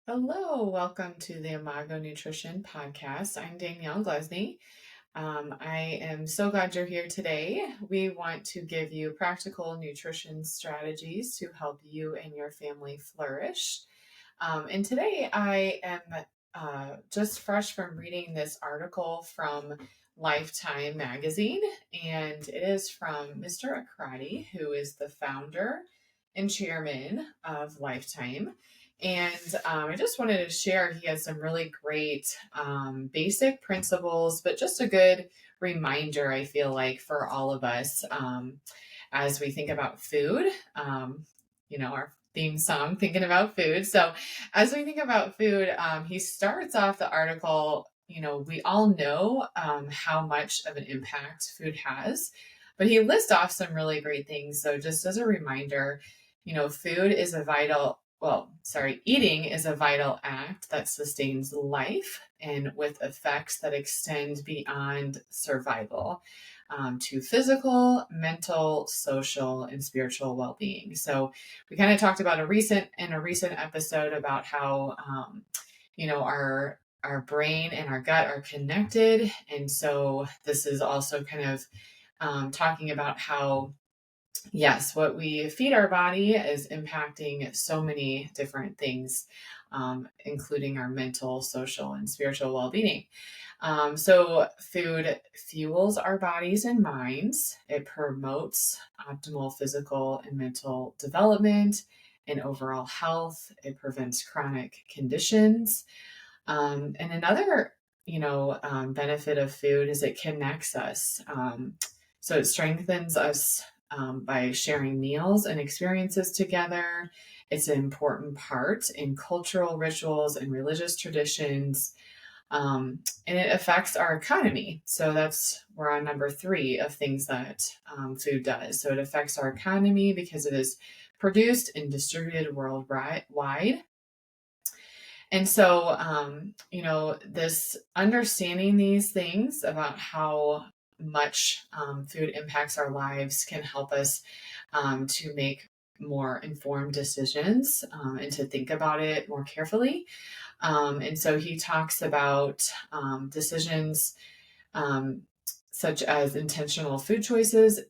Hello, welcome to the Imago Nutrition Podcast. I'm Danielle Glesney. I am so glad you're here today. We want to give you practical nutrition strategies to help you and your family flourish. And today I am just fresh from reading this article from Lifetime magazine, and it is from Mr. Akrati, who is the founder and chairman of Lifetime. And I just wanted to share, he has some really great basic principles, but just a good reminder, I feel like, for all of us as we think about food. Our theme song, Thinking About Food. So, as we think about food, he starts off the article. We all know how much of an impact food has, but he lists off some really great things. So, just as a reminder, food is a eating is a vital act that sustains life and with effects that extend beyond survival to physical, mental, social, and spiritual well-being. So we kind of talked about a recent episode about how our brain and our gut are connected, and so this is also kind of talking about how, yes, what we feed our body is impacting so many different things, including our mental, social, and spiritual well-being. So food fuels our bodies and minds. It promotes optimal physical and mental development and overall health. It prevents chronic conditions. And another, benefit of food is it connects us. So it strengthens us by sharing meals and experiences together. It's an important part in cultural rituals and religious traditions. And it affects our economy. So we're on number 3 of things that food does. So it affects our economy because it is produced and distributed worldwide. And so, this understanding these things about how much food impacts our lives can help us to make more informed decisions and to think about it more carefully. And so he talks about decisions um, such as intentional food choices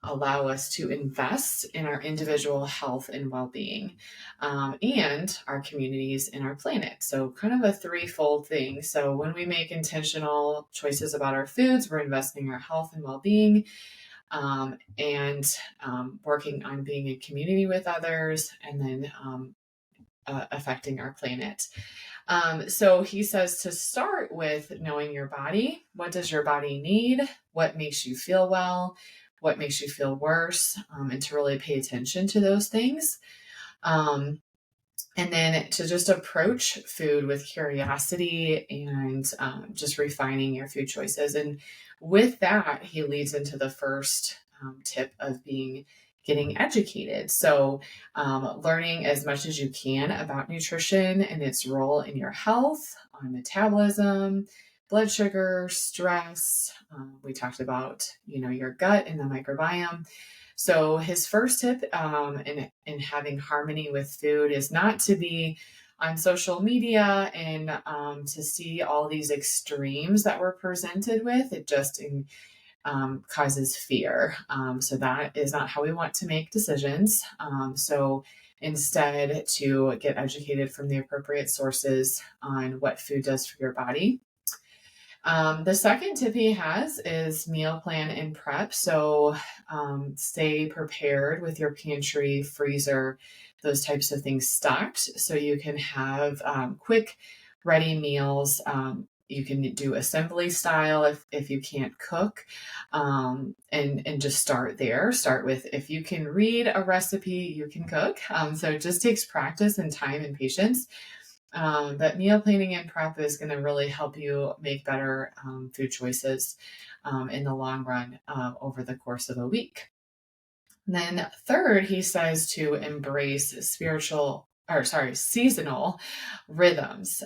allow us to invest in our individual health and well-being and our communities and our planet. So kind of a threefold thing. So when we make intentional choices about our foods, we're investing in our health and well-being, and working on being in community with others, and then affecting our planet. So he says to start with knowing your body. What does your body need? What makes you feel well? What makes you feel worse? And to really pay attention to those things. And then to just approach food with curiosity and just refining your food choices. And with that, he leads into the first tip of getting educated. So learning as much as you can about nutrition and its role in your health, on metabolism, blood sugar, stress. We talked about, your gut and the microbiome. So his first tip in having harmony with food is not to be on social media and to see all these extremes that we're presented with. It just causes fear. So that is not how we want to make decisions. So instead, to get educated from the appropriate sources on what food does for your body. The second tip he has is meal plan and prep. So stay prepared with your pantry, freezer, those types of things stocked so you can have quick, ready meals. You can do assembly style if you can't cook, and just start there. Start with, if you can read a recipe, you can cook. So it just takes practice and time and patience. But meal planning and prep is going to really help you make better food choices in the long run over the course of a week. And then third, he says to embrace seasonal rhythms.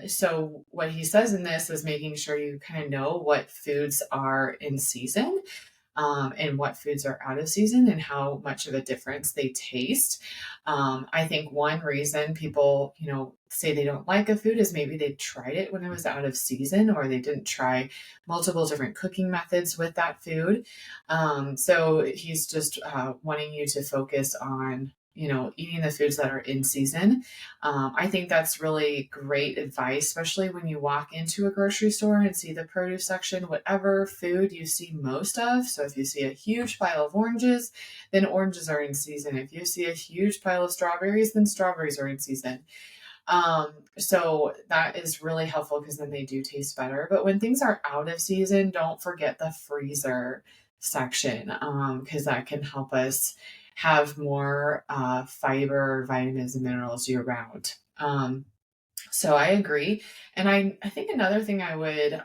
So what he says in this is making sure you kind of know what foods are in season. and what foods are out of season and how much of a difference they taste. I think one reason people, say they don't like a food is maybe they tried it when it was out of season, or they didn't try multiple different cooking methods with that food. So he's just wanting you to focus on, eating the foods that are in season. I think that's really great advice, especially when you walk into a grocery store and see the produce section, whatever food you see most of. So if you see a huge pile of oranges, then oranges are in season. If you see a huge pile of strawberries, then strawberries are in season. So that is really helpful because then they do taste better. But when things are out of season, don't forget the freezer section, because that can help us have more fiber, vitamins, and minerals year round. So I agree. And I think another thing I would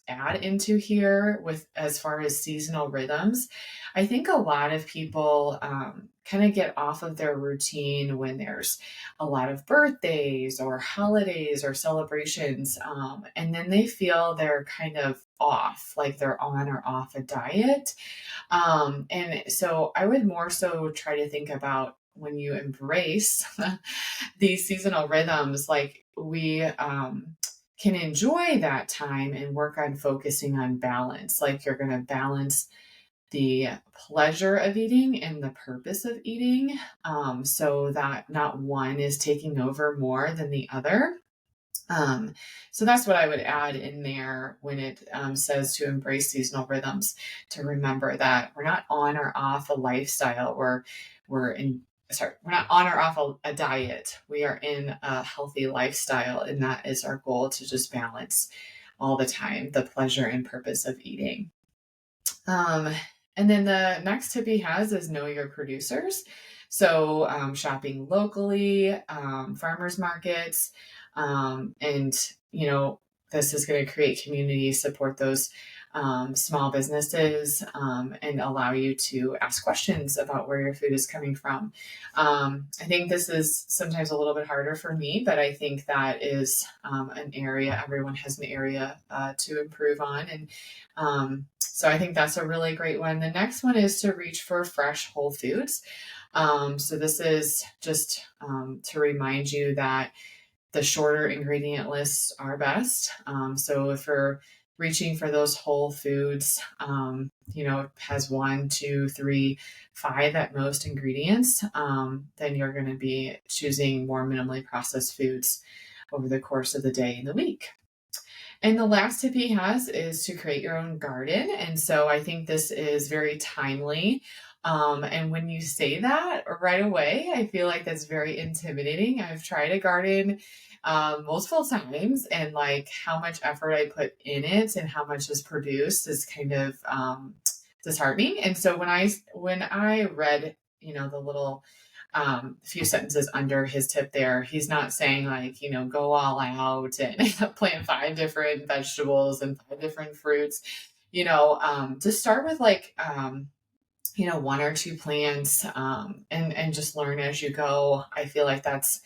add into here with as far as seasonal rhythms, I think a lot of people kind of get off of their routine when there's a lot of birthdays or holidays or celebrations. And then they feel they're kind of off, like they're on or off a diet. And so I would more so try to think about when you embrace these seasonal rhythms, like we can enjoy that time and work on focusing on balance. Like you're going to balance the pleasure of eating and the purpose of eating, so that not one is taking over more than the other. So that's what I would add in there when it says to embrace seasonal rhythms, to remember that we're not on or off a lifestyle. We're not on or off a diet. We are in a healthy lifestyle, and that is our goal, to just balance all the time the pleasure and purpose of eating. And then the next tip he has is know your producers. So shopping locally, farmers markets, and this is going to create community, support those small businesses, and allow you to ask questions about where your food is coming from. I think this is sometimes a little bit harder for me, but I think that is an area, everyone has an area to improve on. And so I think that's a really great one. The next one is to reach for fresh whole foods. So this is just to remind you that the shorter ingredient lists are best. So if you're reaching for those whole foods, has 1, 2, 3, 5 at most ingredients, then you're going to be choosing more minimally processed foods over the course of the day and the week. And the last tip he has is to create your own garden. And so I think this is very timely. And when you say that right away, I feel like that's very intimidating. I've tried a garden multiple times, and like how much effort I put in it and how much is produced is kind of disheartening. And so when I read, the little few sentences under his tip there, he's not saying like, go all out and plant 5 different vegetables and 5 different fruits, to start with like, 1 or 2 plants, and just learn as you go. I feel like that's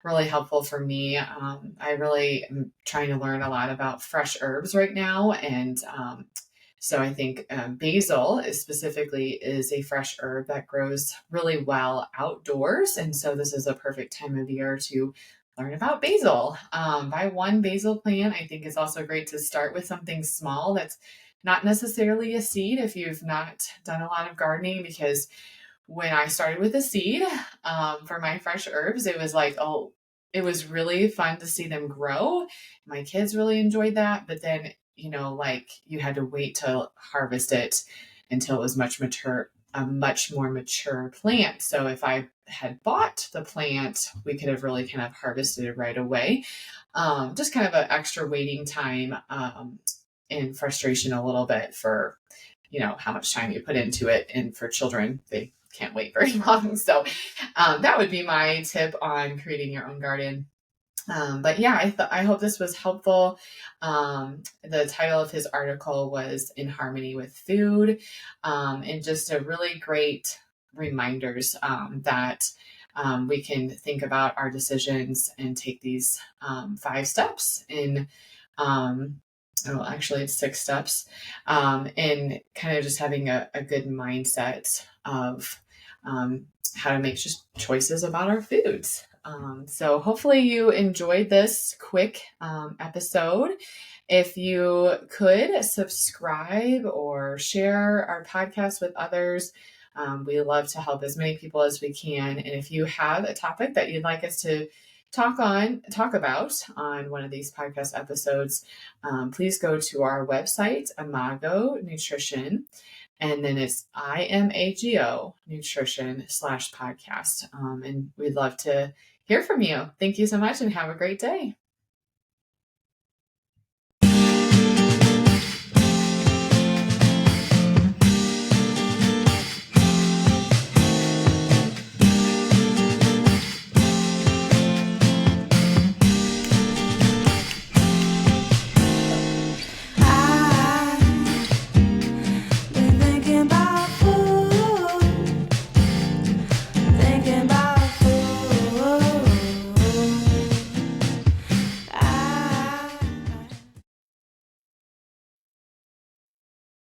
really helpful for me. I really am trying to learn a lot about fresh herbs right now. And so I think basil specifically is a fresh herb that grows really well outdoors. And so this is a perfect time of year to learn about basil. Buy 1 basil plant. I think is also great to start with something small that's not necessarily a seed if you've not done a lot of gardening, because when I started with a seed for my fresh herbs, it was like, it was really fun to see them grow. My kids really enjoyed that. But then, like you had to wait to harvest it until it was a much more mature plant. So if I had bought the plant, we could have really kind of harvested it right away. Just kind of an extra waiting time and frustration a little bit for, how much time you put into it. And for children, they can't wait very long. So that would be my tip on creating your own garden. But yeah, I hope this was helpful. The title of his article was In Harmony with Food, and just a really great reminders that we can think about our decisions and take these 5 steps in oh, actually it's 6 steps, and kind of just having a good mindset of how to make just choices about our foods. So hopefully you enjoyed this quick episode. If you could subscribe or share our podcast with others, we love to help as many people as we can. And if you have a topic that you'd like us to talk about on one of these podcast episodes, please go to our website, Imago Nutrition, and then it's IMAGO Nutrition /podcast. And we'd love to hear from you. Thank you so much and have a great day.